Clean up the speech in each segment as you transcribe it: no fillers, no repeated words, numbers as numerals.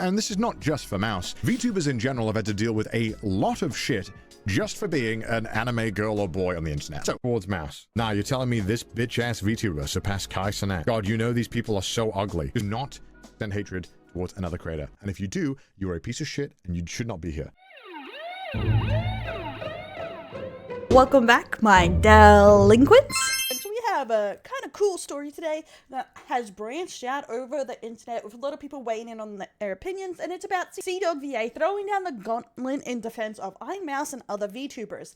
And this is not just for Mouse. VTubers in general have had to deal with a lot of shit just for being an anime girl or boy on the internet. So, towards Mouse. Now, you're telling me this bitch-ass VTuber surpassed Kai Cenat. God, you know these people are so ugly. Do not send hatred towards another creator. And if you do, you are a piece of shit and you should not be here. Welcome back, my delinquents. And so we have a kind of cool story today that has branched out over the internet with a lot of people weighing in on their opinions, and it's about cdawgva throwing down the gauntlet in defense of Ironmouse and other VTubers.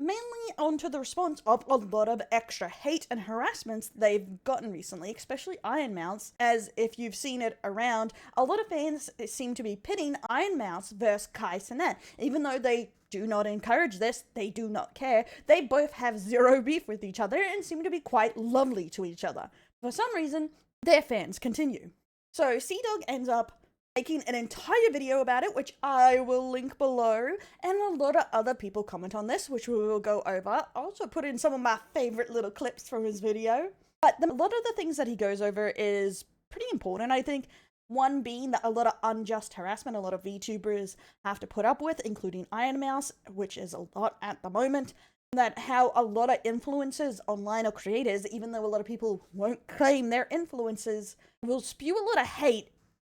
Mainly onto the response of a lot of extra hate and harassments they've gotten recently, especially Ironmouse, as if you've seen it around, a lot of fans seem to be pitting Ironmouse versus Kai Cenat, even though they do not encourage this, they do not care, they both have zero beef with each other and seem to be quite lovely to each other. For some reason, their fans continue. So cdawg ends up making an entire video about it, which I will link below, and a lot of other people comment on this, which we will go over. I'll also put in some of my favorite little clips from his video. But a lot of the things that he goes over is pretty important, I think. One being that a lot of unjust harassment a lot of VTubers have to put up with, including Ironmouse, which is a lot at the moment. That how a lot of influencers online or creators, even though a lot of people won't claim they're influencers, will spew a lot of hate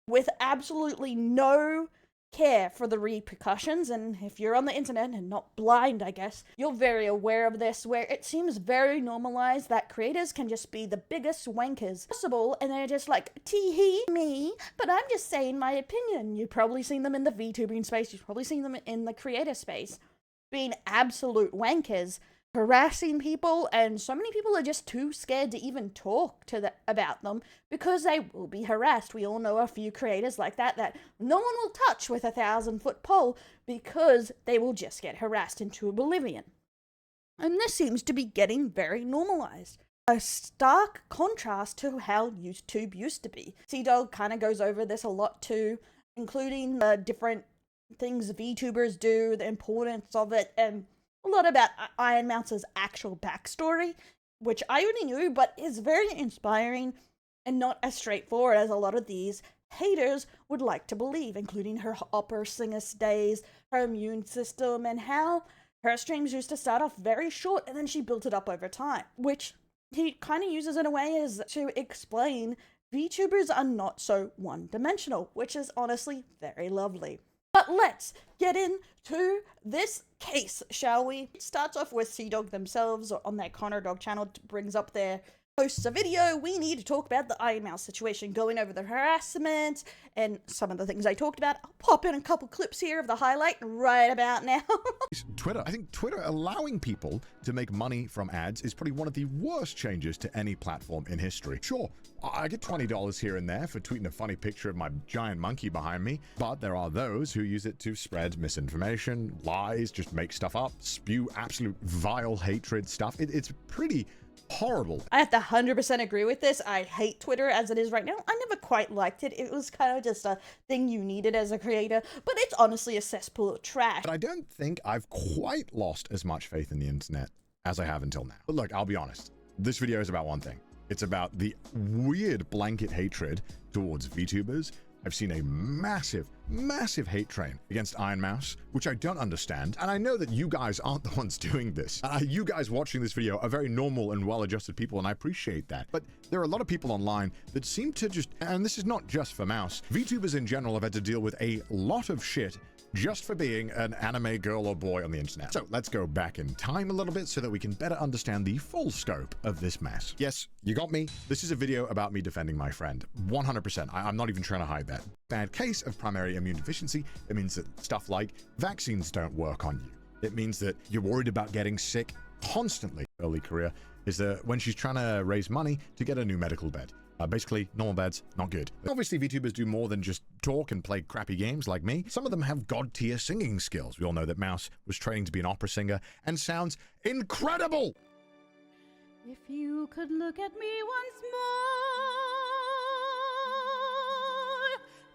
with absolutely no care for the repercussions. And if you're on the internet and not blind, I guess, you're very aware of this, where it seems very normalized that creators can just be the biggest wankers possible, and they're just like, tee-hee, me, but I'm just saying my opinion. You've probably seen them in the VTubing space, you've probably seen them in the creator space, being absolute wankers, harassing people, and so many people are just too scared to even talk to about them because they will be harassed. We all know a few creators like that no one will touch with a 1,000-foot pole because they will just get harassed into oblivion. And this seems to be getting very normalized. A stark contrast to how YouTube used to be. cdawg kind of goes over this a lot too, including the different things VTubers do, the importance of it, and a lot about Ironmouse's actual backstory, which I already knew, but is very inspiring and not as straightforward as a lot of these haters would like to believe, including her opera singer days, her immune system, and how her streams used to start off very short and then she built it up over time, which he kind of uses in a way as to explain VTubers are not so one-dimensional, which is honestly very lovely. But let's get into this case, shall we? It starts off with cdawg themselves on their Connor Dog channel, brings up their posts a video. We need to talk about the Ironmouse situation, going over the harassment and some of the things I talked about. I'll pop in a couple clips here of the highlight right about now. Twitter. I think Twitter allowing people to make money from ads is probably one of the worst changes to any platform in history. Sure, I get $20 here and there for tweeting a funny picture of my giant monkey behind me, but there are those who use it to spread misinformation, lies, just make stuff up, spew absolute vile hatred stuff. It's pretty horrible. I have to 100% agree with this. I hate Twitter as it is right now. I never quite liked it. It was kind of just a thing you needed as a creator, but it's honestly a cesspool of trash. But I don't think I've quite lost as much faith in the internet as I have until now. But look, I'll be honest. This video is about one thing. It's about the weird blanket hatred towards VTubers. I've seen a massive hate train against Ironmouse, which I don't understand. And I know that you guys aren't the ones doing this. You guys watching this video are very normal and well-adjusted people, and I appreciate that. But there are a lot of people online that seem to just, and this is not just for Mouse, VTubers in general have had to deal with a lot of shit just for being an anime girl or boy on the internet. So let's go back in time a little bit so that we can better understand the full scope of this mess. Yes, you got me. This is a video about me defending my friend. 100%. I'm not even trying to hide that. Bad case of primary immune deficiency. It means that stuff like vaccines don't work on you. It means that you're worried about getting sick constantly. Early career is that when she's trying to raise money to get a new medical bed. Basically, normal beds, not good. Obviously, VTubers do more than just talk and play crappy games like me. Some of them have god-tier singing skills. We all know that Mouse was training to be an opera singer and sounds incredible! If you could look at me once more.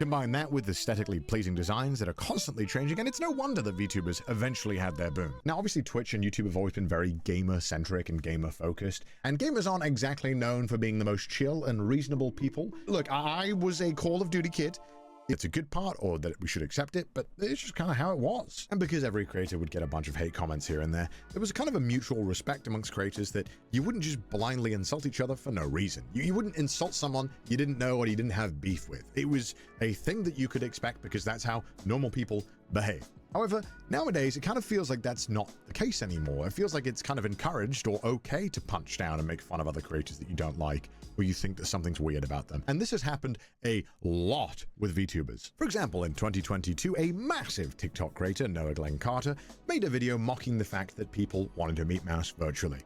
Combine that with aesthetically pleasing designs that are constantly changing, and it's no wonder that VTubers eventually had their boom. Now, obviously, Twitch and YouTube have always been very gamer-centric and gamer-focused, and gamers aren't exactly known for being the most chill and reasonable people. Look, I was a Call of Duty kid. it's a good part or that we should accept it, but it's just kind of how it was. And because every creator would get a bunch of hate comments here and there, there was kind of a mutual respect amongst creators that you wouldn't just blindly insult each other for no reason. You wouldn't insult someone you didn't know or you didn't have beef with. It was a thing that you could expect because that's how normal people behave. However, nowadays, it kind of feels like that's not the case anymore. It feels like it's kind of encouraged or okay to punch down and make fun of other creators that you don't like, or you think that something's weird about them. And this has happened a lot with VTubers. For example, in 2022, a massive TikTok creator, Noah Glenn Carter, made a video mocking the fact that people wanted to meet Mouse virtually.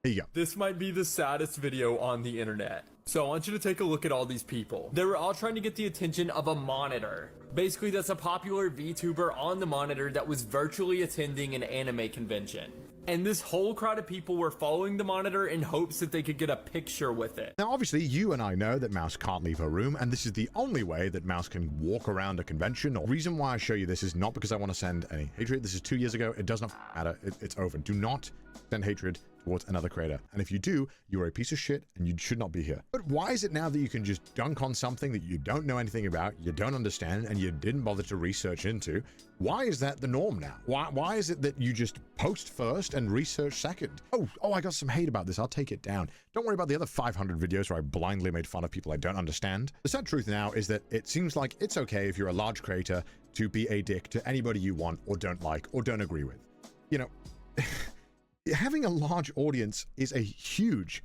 Here you go. This might be the saddest video on the internet. So I want you to take a look at all these people. They were all trying to get the attention of a monitor. Basically, that's a popular VTuber on the monitor that was virtually attending an anime convention. And this whole crowd of people were following the monitor in hopes that they could get a picture with it. Now, obviously, you and I know that Mouse can't leave her room, and this is the only way that Mouse can walk around a convention. The reason why I show you this is not because I want to send any hatred. This is 2 years ago. It does not matter. It's over. Do not send hatred towards another creator. And if you do, you're a piece of shit and you should not be here. But why is it now that you can just dunk on something that you don't know anything about, you don't understand, and you didn't bother to research into? Why is that the norm now? Why is it that you just post first and research second? Oh, I got some hate about this. I'll take it down. Don't worry about the other 500 videos where I blindly made fun of people I don't understand. The sad truth now is that it seems like it's okay if you're a large creator to be a dick to anybody you want or don't like or don't agree with. You know, having a large audience is a huge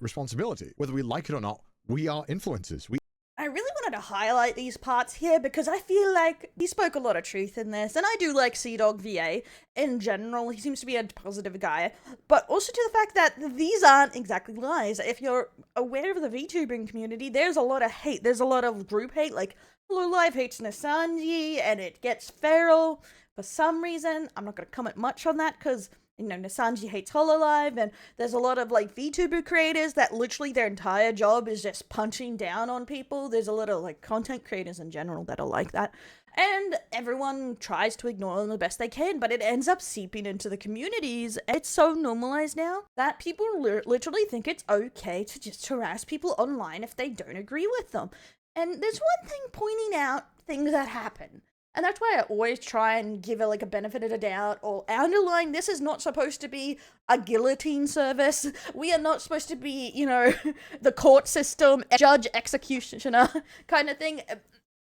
responsibility. Whether we like it or not, we are influencers. I really wanted to highlight these parts here because I feel like he spoke a lot of truth in this, and I do like cdawgva in general. He seems to be a positive guy, but also to the fact that these aren't exactly lies. If you're aware of the VTubing community, there's a lot of hate. There's a lot of group hate, like Hololive hates Nasanji, and it gets feral for some reason. I'm not going to comment much on that because, you know, Nasanji hates Hololive, and there's a lot of, like, VTuber creators that literally their entire job is just punching down on people. There's a lot of, like, content creators in general that are like that. And everyone tries to ignore them the best they can, but it ends up seeping into the communities. It's so normalized now that people literally think it's okay to just harass people online if they don't agree with them. And there's one thing pointing out things that happen. And that's why I always try and give it like a benefit of the doubt or underline this is not supposed to be a guillotine service. We are not supposed to be, you know, the court system, judge, executioner kind of thing.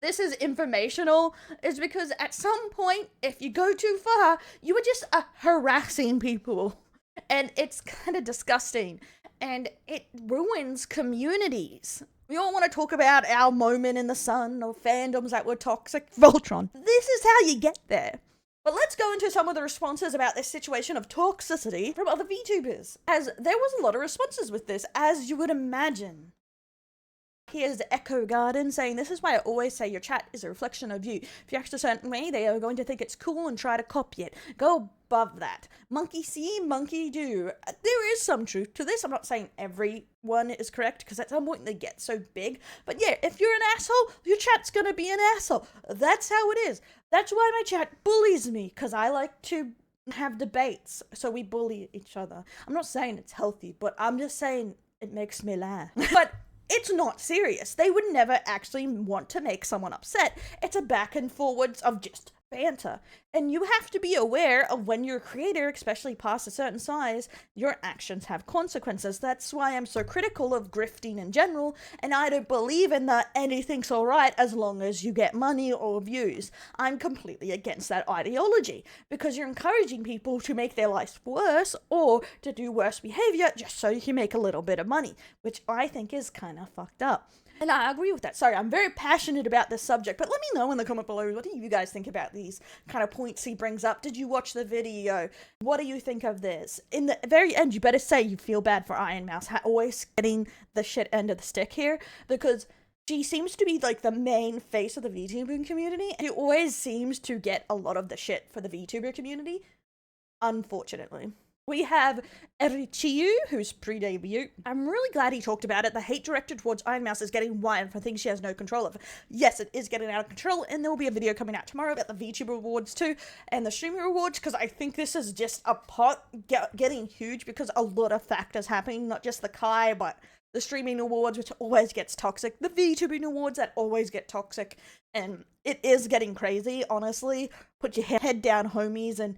This is informational, is because at some point, if you go too far, you are just harassing people. And it's kind of disgusting. And it ruins communities. We all want to talk about our moment in the sun or fandoms that were toxic. Voltron. This is how you get there. But let's go into some of the responses about this situation of toxicity from other VTubers, as there was a lot of responses with this, as you would imagine. Here's Echo Garden saying, this is why I always say your chat is a reflection of you. If you act a certain way, they are going to think it's cool and try to copy it. Go above that. Monkey see, monkey do. There is some truth to this. I'm not saying everyone is correct, because at some point they get so big. But yeah, if you're an asshole, your chat's gonna be an asshole. That's how it is. That's why my chat bullies me, because I like to have debates, so we bully each other. I'm not saying it's healthy, but I'm just saying it makes me laugh. But it's not serious. They would never actually want to make someone upset. It's a back and forwards of just banter. And you have to be aware of when you're a creator, especially past a certain size, your actions have consequences. That's why I'm so critical of grifting in general, and I don't believe in that anything's alright as long as you get money or views. I'm completely against that ideology, because you're encouraging people to make their lives worse or to do worse behavior just so you can make a little bit of money, which I think is kind of fucked up. And I agree with that. Sorry, I'm very passionate about this subject, but let me know in the comment below, what do you guys think about these kind of points he brings up? Did you watch the video? What do you think of this? In the very end, you better say you feel bad for Ironmouse, always getting the shit end of the stick here, because she seems to be like the main face of the VTubing community. She always seems to get a lot of the shit for the VTuber community, unfortunately. We have Erundel, who's pre-debut. I'm really glad he talked about it. The hate directed towards Ironmouse is getting wild for things she has no control of. Yes, it is getting out of control, and there will be a video coming out tomorrow about the VTuber awards too, and the streamer awards, because I think this is just a pot getting huge because a lot of factors happening, not just the Kai, but the streaming awards, which always gets toxic, the VTubing awards that always get toxic, And it is getting crazy, honestly. Put your head down, homies, and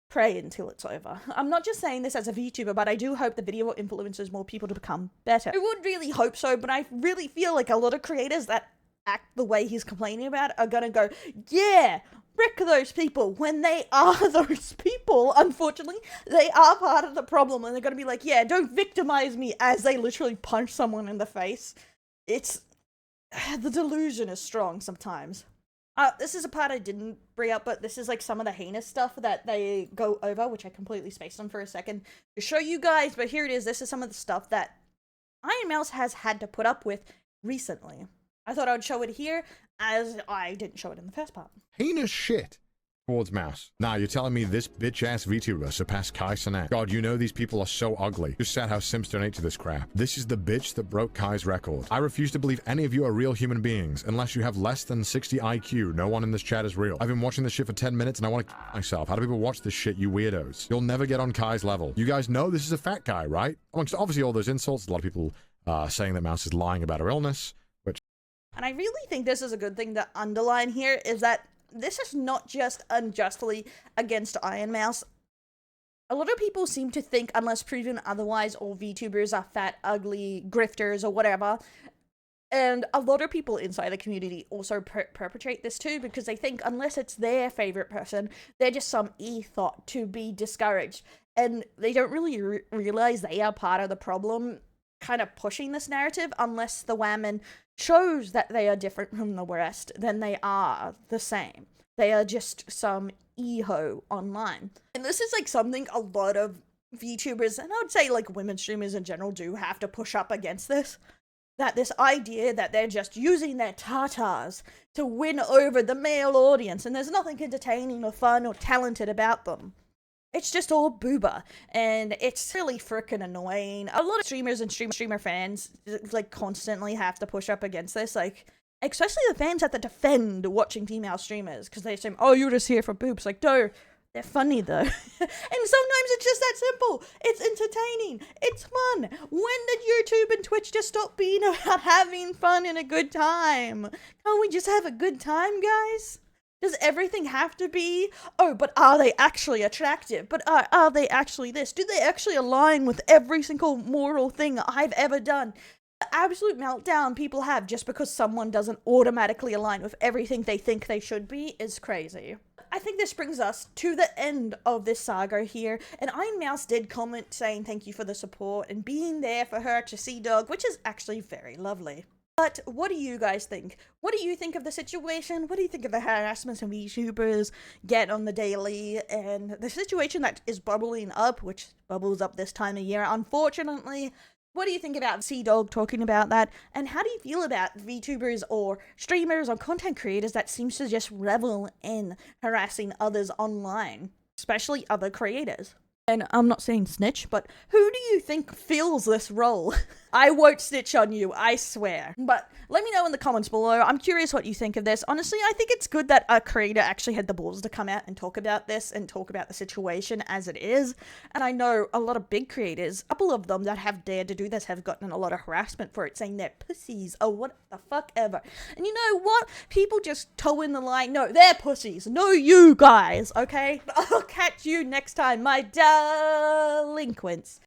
pray until it's over. I'm not just saying this as a VTuber, but I do hope the video influences more people to become better. I would really hope so, but I really feel like a lot of creators that act the way he's complaining about are gonna go, yeah, frick those people, when they are those people. Unfortunately, they are part of the problem, and they're gonna be like, yeah, don't victimize me, as they literally punch someone in the face. It's... the delusion is strong sometimes. This is a part I didn't bring up, but this is like some of the heinous stuff that they go over, which I completely spaced on for a second to show you guys, but here it is. This is some of the stuff that Ironmouse has had to put up with recently. I thought I would show it here, as I didn't show it in the first part. Heinous shit towards Mouse. Now, you're telling me this bitch-ass VTuber surpassed Kai Cenat? God, you know these people are so ugly. Just sad how Sims donate to this crap. This is the bitch that broke Kai's record. I refuse to believe any of you are real human beings. Unless you have less than 60 IQ, no one in this chat is real. I've been watching this shit for 10 minutes and I want to kill myself. How do people watch this shit, you weirdos? You'll never get on Kai's level. You guys know this is a fat guy, right? Amongst obviously all those insults, a lot of people saying that Mouse is lying about her illness, which... And I really think this is a good thing to underline here, is that this is not just unjustly against Ironmouse. A lot of people seem to think, unless proven otherwise, all VTubers are fat, ugly, grifters, or whatever. And a lot of people inside the community also perpetrate this too, because they think unless it's their favorite person, they're just some e-thought to be discouraged. And they don't really realize they are part of the problem, kind of pushing this narrative, unless the woman shows that they are different from the rest, then they are the same. They are just some e-ho online. And this is like something a lot of VTubers, and I would say like women streamers in general, do have to push up against this. That this idea that they're just using their tatas to win over the male audience, and there's nothing entertaining or fun or talented about them. It's just all booba, and it's really freaking annoying. A lot of streamers and streamer fans, like, constantly have to push up against this, like, especially the fans that defend watching female streamers, because they say, oh, you're just here for boobs. Like, no, they're funny, though. And sometimes it's just that simple. It's entertaining. It's fun. When did YouTube and Twitch just stop being about having fun and a good time? Can't we just have a good time, guys? Does everything have to be, oh, but are they actually attractive? But are they actually this? Do they actually align with every single moral thing I've ever done? The absolute meltdown people have just because someone doesn't automatically align with everything they think they should be is crazy. I think this brings us to the end of this saga here, and Ironmouse did comment saying thank you for the support and being there for her to see Dog, which is actually very lovely. But what do you guys think? What do you think of the situation? What do you think of the harassment some VTubers get on the daily, and the situation that is bubbling up, which bubbles up this time of year, unfortunately? What do you think about cdawg talking about that? And how do you feel about VTubers or streamers or content creators that seems to just revel in harassing others online, especially other creators? And I'm not saying snitch, but who do you think fills this role? I won't snitch on you, I swear. But let me know in the comments below. I'm curious what you think of this. Honestly, I think it's good that a creator actually had the balls to come out and talk about this and talk about the situation as it is. And I know a lot of big creators, a couple of them that have dared to do this have gotten a lot of harassment for it, saying they're pussies or what the fuck ever. And you know what? People just toe in the line. No, they're pussies. No, you guys, okay? I'll catch you next time, my delinquents.